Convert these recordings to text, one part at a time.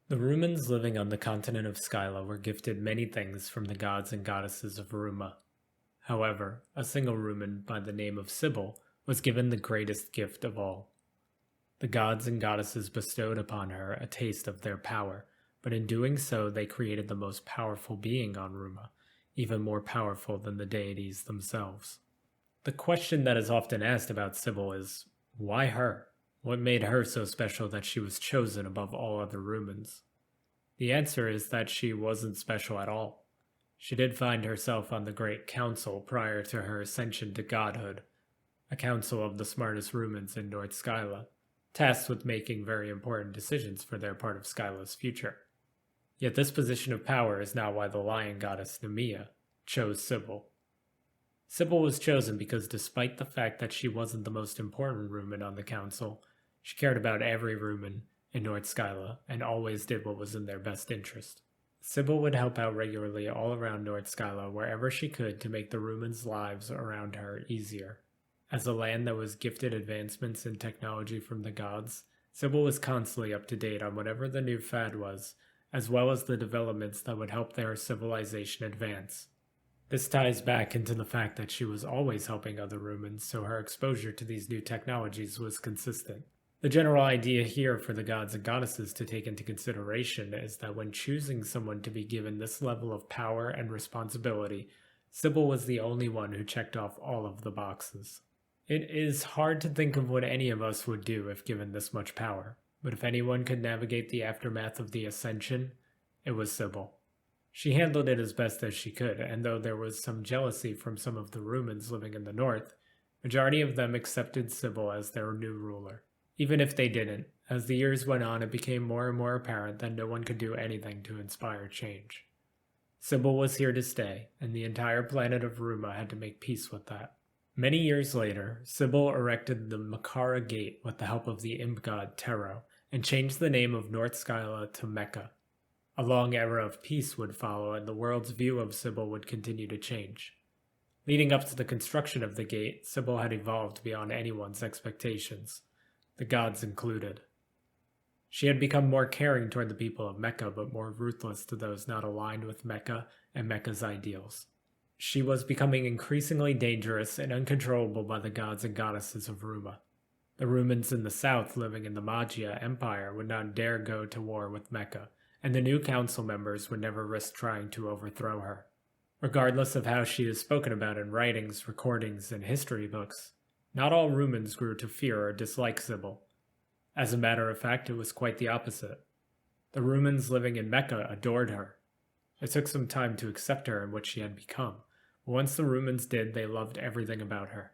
The Rumans living on the continent of Skyla were gifted many things from the gods and goddesses of Ruma. However, a single Ruman by the name of Sybil was given the greatest gift of all. The gods and goddesses bestowed upon her a taste of their power, but in doing so they created the most powerful being on Ruma, even more powerful than the deities themselves. The question that is often asked about Sybil is, why her? What made her so special that she was chosen above all other Rumans? The answer is that she wasn't special at all. She did find herself on the Great Council prior to her ascension to godhood, a council of the smartest Rumans in North Skyla, tasked with making very important decisions for their part of Skyla's future. Yet this position of power is not why the lion goddess Nemea chose Sybil. Sybil was chosen because despite the fact that she wasn't the most important Ruman on the council, she cared about every Ruman in North Skyla and always did what was in their best interest. Sybil would help out regularly all around North Skyla wherever she could to make the Rumans' lives around her easier. As a land that was gifted advancements in technology from the gods, Sybil was constantly up to date on whatever the new fad was, as well as the developments that would help their civilization advance. This ties back into the fact that she was always helping other Rumans, so her exposure to these new technologies was consistent. The general idea here for the gods and goddesses to take into consideration is that when choosing someone to be given this level of power and responsibility, Sybil was the only one who checked off all of the boxes. It is hard to think of what any of us would do if given this much power, but if anyone could navigate the aftermath of the Ascension, it was Sybil. She handled it as best as she could, and though there was some jealousy from some of the Rumans living in the north, majority of them accepted Sybil as their new ruler. Even if they didn't, as the years went on it became more and more apparent that no one could do anything to inspire change. Sybil was here to stay, and the entire planet of Ruma had to make peace with that. Many years later, Sybil erected the Makara Gate with the help of the imp god Tero, and changed the name of North Skyla to Mecha. A long era of peace would follow, and the world's view of Sybil would continue to change. Leading up to the construction of the gate, Sybil had evolved beyond anyone's expectations, the gods included. She had become more caring toward the people of Mecha, but more ruthless to those not aligned with Mecha and Mecha's ideals. She was becoming increasingly dangerous and uncontrollable by the gods and goddesses of Ruma. The Rumans in the south living in the Magia Empire would not dare go to war with Mecha, and the new council members would never risk trying to overthrow her. Regardless of how she is spoken about in writings, recordings, and history books, not all Rumans grew to fear or dislike Sybil. As a matter of fact, it was quite the opposite. The Rumans living in Mecha adored her. It took some time to accept her and what she had become, but once the Rumans did, they loved everything about her.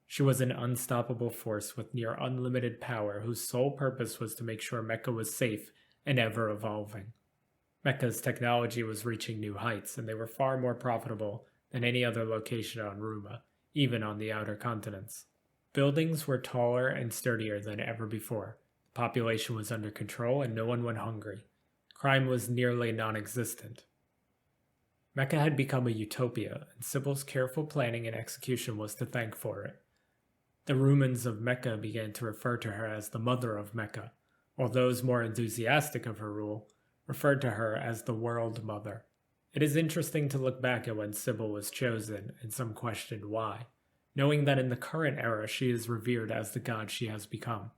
She was an unstoppable force with near unlimited power whose sole purpose was to make sure Mecha was safe and ever evolving. Mecha's technology was reaching new heights, and they were far more profitable than any other location on Ruma, even on the outer continents. Buildings were taller and sturdier than ever before. The population was under control and no one went hungry. Crime was nearly non-existent. Mecha had become a utopia, and Sybil's careful planning and execution was to thank for it. The Rumans of Mecha began to refer to her as the Mother of Mecha, while those more enthusiastic of her rule referred to her as the World Mother. It is interesting to look back at when Sybil was chosen, and some questioned why, knowing that in the current era she is revered as the god she has become.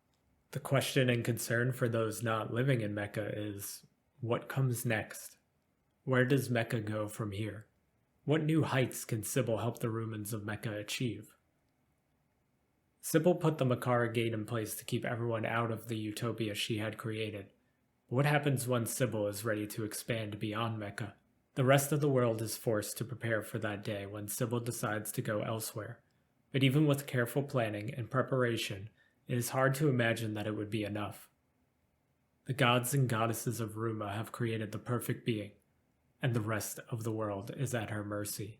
The question and concern for those not living in Mecha is, what comes next? Where does Mecha go from here? What new heights can Sybil help the Rumans of Mecha achieve? Sybil put the Makara Gate in place to keep everyone out of the utopia she had created. But what happens once Sybil is ready to expand beyond Mecha? The rest of the world is forced to prepare for that day when Sybil decides to go elsewhere. But even with careful planning and preparation, it is hard to imagine that it would be enough. The gods and goddesses of Ruma have created the perfect being, and the rest of the world is at her mercy.